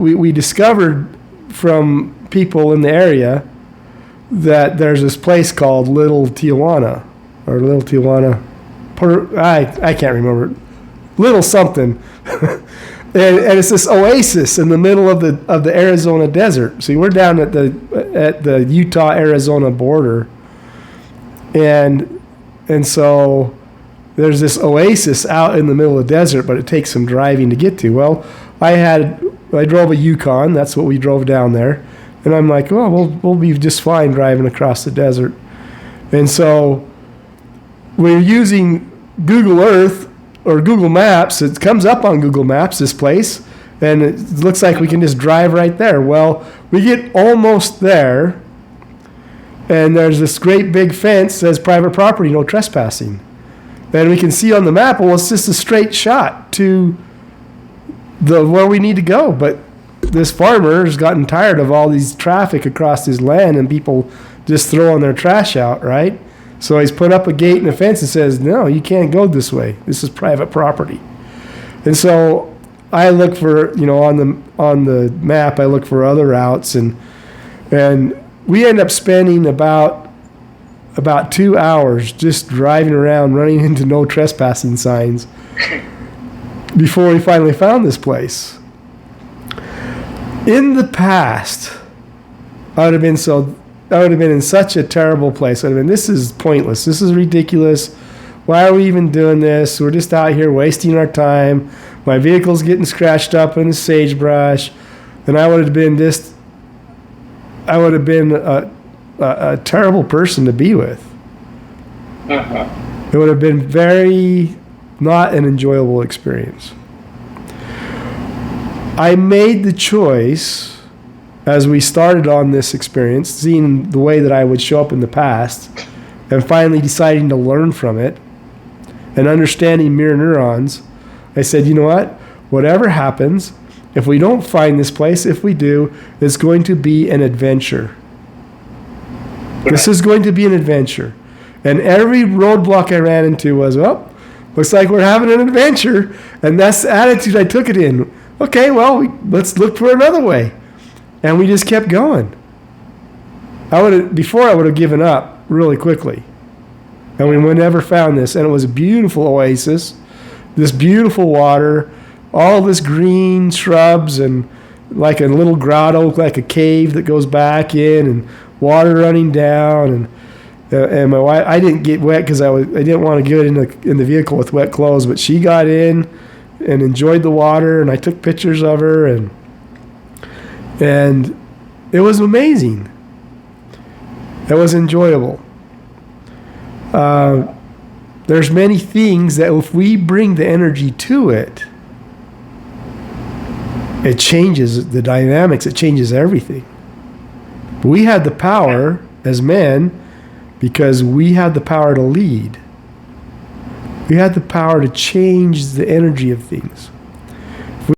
we discovered from people in the area that there's this place called Little Tijuana, or Little Tijuana, I can't remember, Little something. And it's this oasis in the middle of the Arizona desert. See, we're down at the Utah-Arizona border, and so there's this oasis out in the middle of the desert, but it takes some driving to get to. Well, I drove a Yukon. That's what we drove down there, and I'm like, oh, we'll be just fine driving across the desert. And so we're using Google Earth or Google Maps. It comes up on Google Maps, this place, and it looks like we can just drive right there. Well, we get almost there, and there's this great big fence that says private property, no trespassing. And we can see on the map, well, it's just a straight shot to where we need to go. But this farmer has gotten tired of all these traffic across his land and people just throwing their trash out, right? So he's put up a gate and a fence and says, no, you can't go this way. This is private property. And so I look for, on the map, I look for other routes, and we end up spending about 2 hours just driving around, running into no trespassing signs before we finally found this place. In the past, I would have been in such a terrible place. I'd have been, this is pointless. This is ridiculous. Why are we even doing this? We're just out here wasting our time. My vehicle's getting scratched up in the sagebrush. And I would have been a terrible person to be with. It would have been very not an enjoyable experience. I made the choice, as we started on this experience, seeing the way that I would show up in the past, and finally deciding to learn from it, and understanding mirror neurons, I said, you know what? Whatever happens, if we don't find this place, if we do, it's going to be an adventure. This is going to be an adventure. And every roadblock I ran into was, well, looks like we're having an adventure. And that's the attitude I took it in. Okay, well, let's look for another way. And we just kept going. Before I would have given up really quickly. And we never found this. And it was a beautiful oasis, this beautiful water, all this green shrubs, and like a little grotto, like a cave that goes back in, and water running down. And my wife, I didn't get wet because I didn't want to get in the vehicle with wet clothes, but she got in and enjoyed the water, and I took pictures of her, and it was amazing. It was enjoyable. There's many things that if we bring the energy to it, it changes the dynamics. It changes everything. We had the power as men because we had the power to lead. We had the power to change the energy of things.